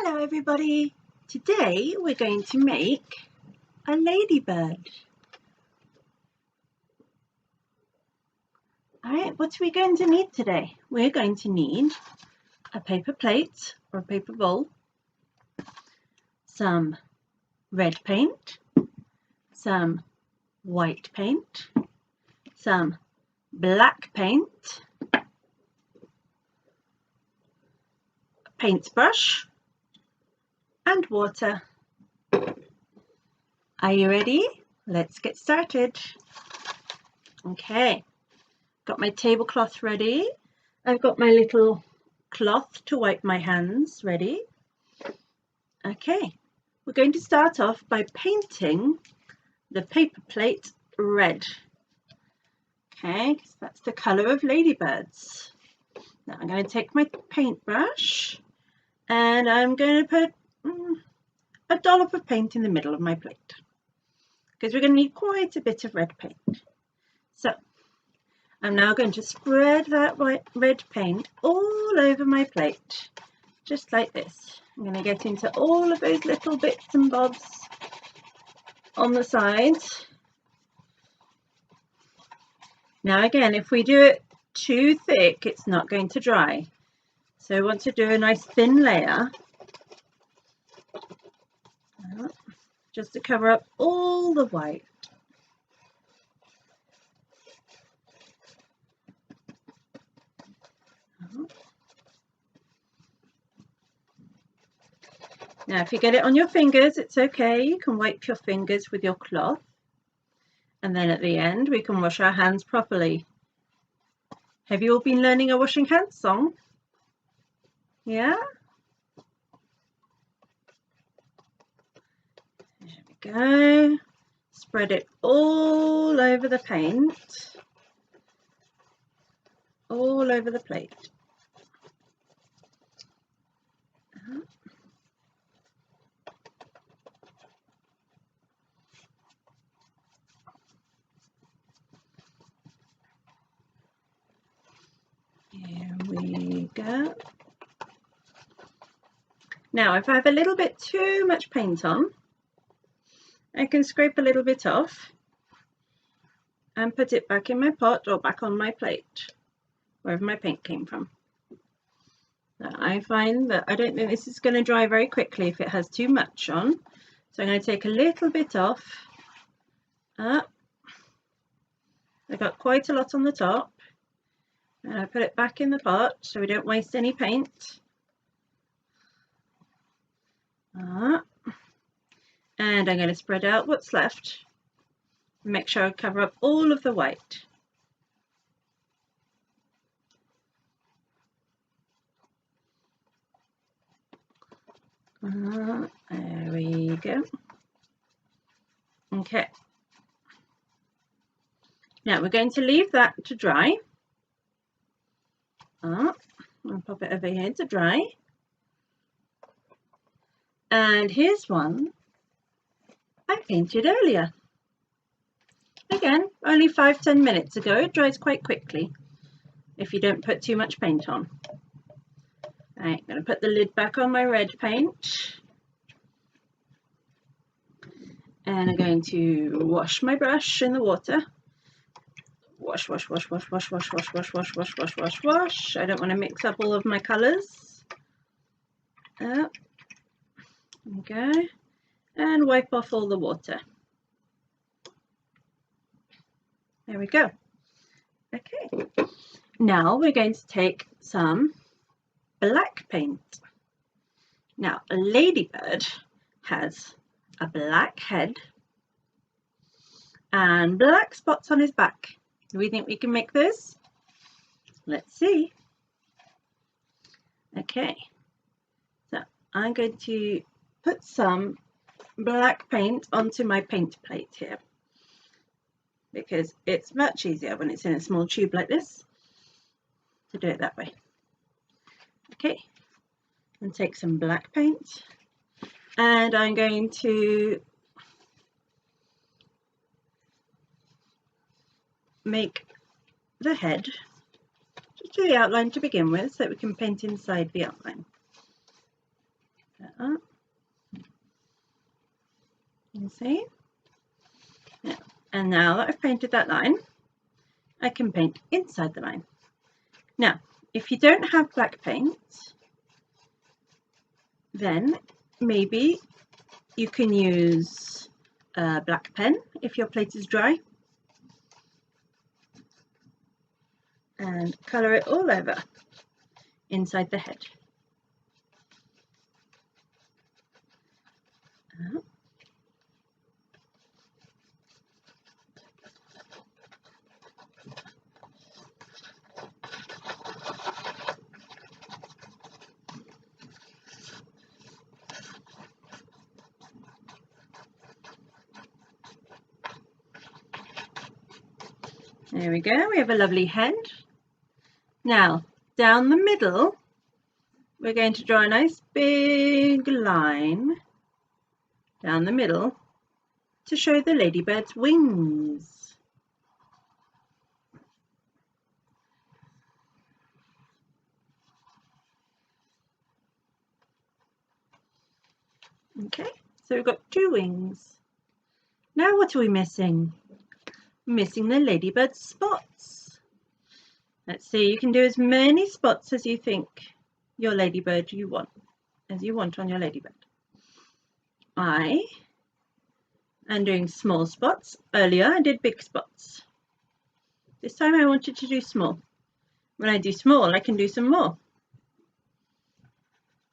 Hello everybody! Today we're going to make a ladybird. Alright, what are we going to need today? We're going to need a paper plate or a paper bowl, some red paint, some white paint, some black paint, a paintbrush, and water. Are you ready? Let's get started. Okay, got my tablecloth ready. I've got my little cloth to wipe my hands ready. Okay, we're going to start off by painting the paper plate red. Okay, because that's the colour of ladybirds. Now I'm going to take my paintbrush and I'm going to put a dollop of paint in the middle of my plate because we're going to need quite a bit of red paint. So I'm now going to spread that red paint all over my plate, just like this. I'm going to get into all of those little bits and bobs on the sides. Now again, if we do it too thick, it's not going to dry. So I want to do a nice thin layer, just to cover up all the white. Now if you get it on your fingers, it's okay. You can wipe your fingers with your cloth. And then at the end, we can wash our hands properly. Have you all been learning a washing hands song? Yeah? There we go. Spread it all over the paint. All over the plate. Here we go. Now if I have a little bit too much paint on, I can scrape a little bit off and put it back in my pot or back on my plate, wherever my paint came from. Now I find that I don't think this is going to dry very quickly if it has too much on, so I'm going to take a little bit off. I got quite a lot on the top. And I put it back in the pot so we don't waste any paint. And I'm going to spread out what's left. Make sure I cover up all of the white. There we go. Okay. Now we're going to leave that to dry. I'll pop it over here to dry. And here's one I painted earlier. Again, only 5–10 minutes ago. It dries quite quickly if you don't put too much paint on. I'm going to put the lid back on my red paint. And I'm going to wash my brush in the water. Wash, wash, wash, wash, wash, wash, wash, wash, wash, wash, wash, wash, wash. I don't want to mix up all of my colours. There we go. And wipe off all the water. There we go. Okay. Now we're going to take some black paint. Now a ladybird has a black head and black spots on his back. Do we think we can make this? Let's see. Okay, so I'm going to put some black paint onto my paint plate here because it's much easier when it's in a small tube like this to do it that way. Okay, and take some black paint and I'm going to make the head, just do the outline to begin with so that we can paint inside the outline. that up. You see? Yeah. And now that I've painted that line, I can paint inside the line. Now, if you don't have black paint, then maybe you can use a black pen if your plate is dry and colour it all over inside the head. There we go, we have a lovely head. Now, down the middle, we're going to draw a nice big line down the middle to show the ladybird's wings. Okay, so we've got 2 wings. Now what are we missing? Missing the ladybird spots. Let's see, you can do as many spots as you think your ladybird as you want on your ladybird. I am doing small spots. Earlier I did big spots. This time I wanted to do small. When I do small, I can do some more.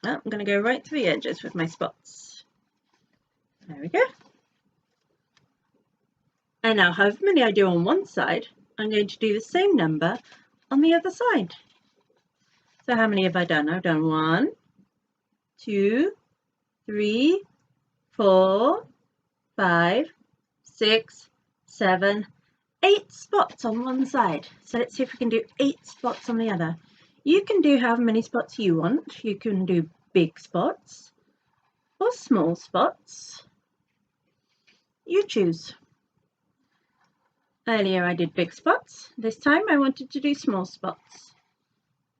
Well, I'm going to go right to the edges with my spots. There we go. And now however many I do on one side, I'm going to do the same number on the other side. So how many have I done? I've done 1, 2, 3, 4, 5, 6, 7, 8 spots on one side. So let's see if we can do 8 spots on the other. You can do however many spots you want. You can do big spots or small spots. You choose. Earlier I did big spots. This time I wanted to do small spots.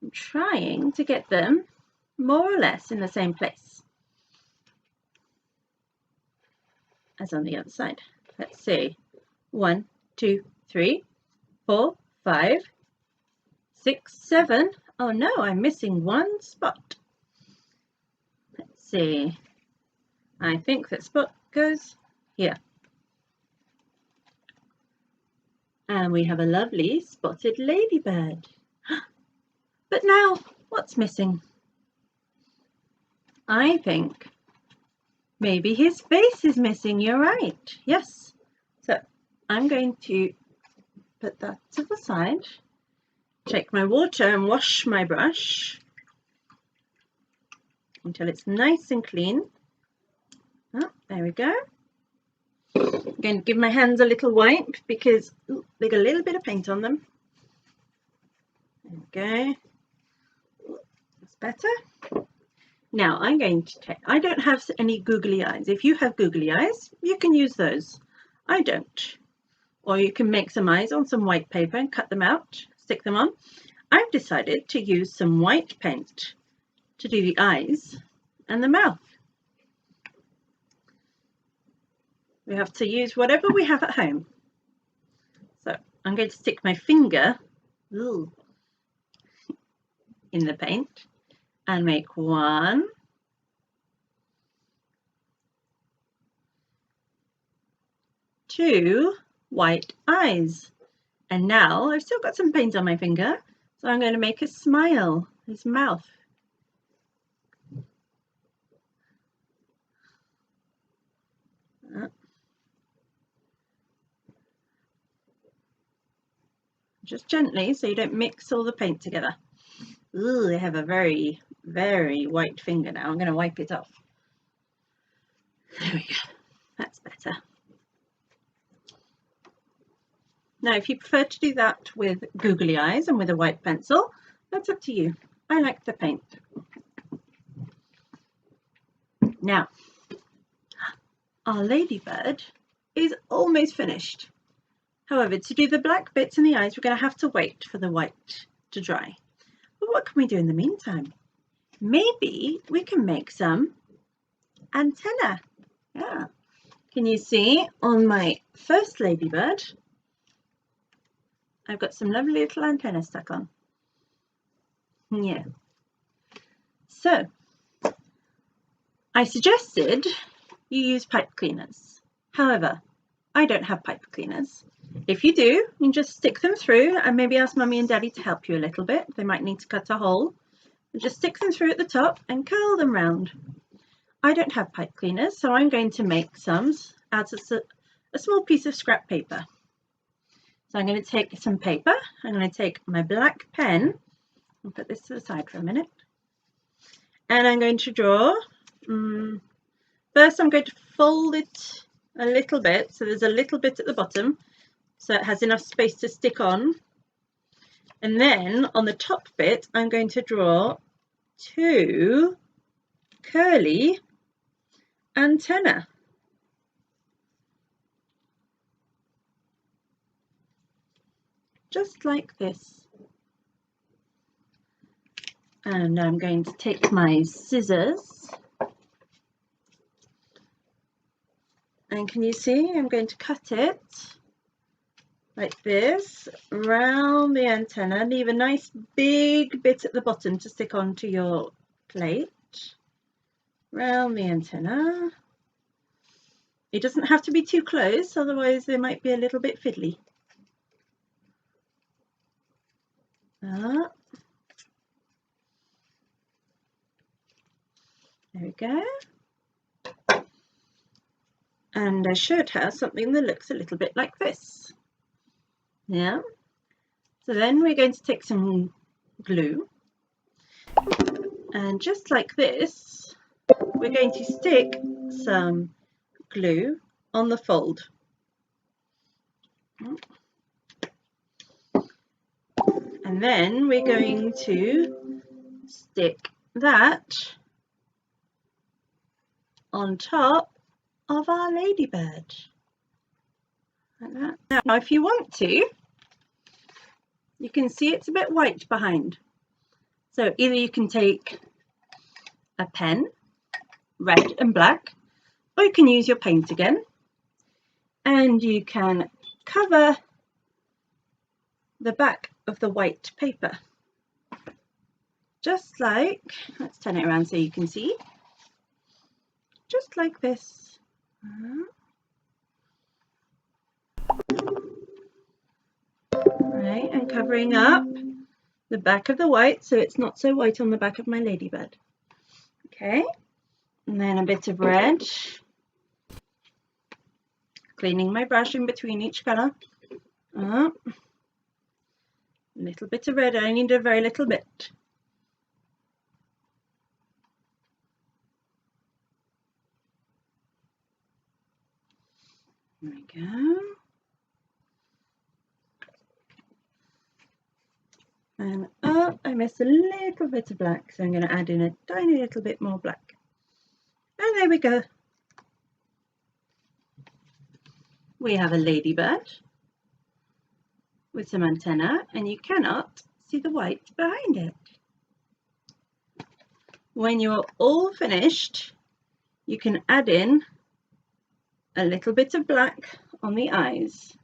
I'm trying to get them more or less in the same place as on the other side. Let's see. 1, 2, 3, 4, 5, 6, 7. Oh no, I'm missing 1 spot. Let's see. I think that spot goes here. And we have a lovely spotted ladybird. But now, what's missing? I think maybe his face is missing. You're right. Yes. So I'm going to put that to the side. Take my water and wash my brush until it's nice and clean. Oh, there we go. I'm going to give my hands a little wipe because they got a little bit of paint on them. There we go. That's better. Now I'm going to take, I don't have any googly eyes. If you have googly eyes, you can use those. I don't. Or you can make some eyes on some white paper and cut them out, stick them on. I've decided to use some white paint to do the eyes and the mouth. We have to use whatever we have at home. So I'm going to stick my finger in the paint and make 1, 2 white eyes. And now I've still got some paint on my finger, so I'm going to make a smile, his mouth. Just gently so you don't mix all the paint together. Ooh, I have a very, very white finger now. I'm going to wipe it off. There we go. That's better. Now, if you prefer to do that with googly eyes and with a white pencil, that's up to you. I like the paint. Now, our ladybird is almost finished. However, to do the black bits in the eyes, we're going to have to wait for the white to dry. But what can we do in the meantime? Maybe we can make some antenna. Yeah. Can you see on my first ladybird, I've got some lovely little antenna stuck on. Yeah. So, I suggested you use pipe cleaners. However, I don't have pipe cleaners. If you do, you can just stick them through and maybe ask Mummy and Daddy to help you a little bit. They might need to cut a hole. And just stick them through at the top and curl them round. I don't have pipe cleaners, so I'm going to make some out of a small piece of scrap paper. So I'm going to take some paper. I'm going to take my black pen and put this to the side for a minute. And I'm going to draw. First, I'm going to fold it a little bit, so there's a little bit at the bottom, so it has enough space to stick on. And then on the top bit, I'm going to draw 2 curly antennae. Just like this. And I'm going to take my scissors. And can you see, I'm going to cut it like this around the antenna. Leave a nice big bit at the bottom to stick onto your plate. Round the antenna. It doesn't have to be too close, otherwise they might be a little bit fiddly. There we go. And I should have something that looks a little bit like this. Yeah. So then we're going to take some glue. And just like this, we're going to stick some glue on the fold. And then we're going to stick that on top of our ladybird. Like that. Now, if you want to, you can see it's a bit white behind. So either you can take a pen, red and black, or you can use your paint again, and you can cover the back of the white paper. Just like, let's turn it around so you can see, just like this. Right, and covering up the back of the white so it's not so white on the back of my ladybird. Okay, and then a bit of red, cleaning my brush in between each colour. A little bit of red, I need a very little bit. There we go. And I missed a little bit of black, so I'm going to add in a tiny little bit more black. And there we go. We have a ladybird with some antenna, and you cannot see the white behind it. When you're all finished, you can add in a little bit of black on the eyes.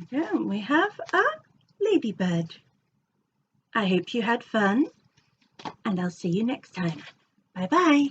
Okay, and we have a ladybird. I hope you had fun, and I'll see you next time. Bye bye.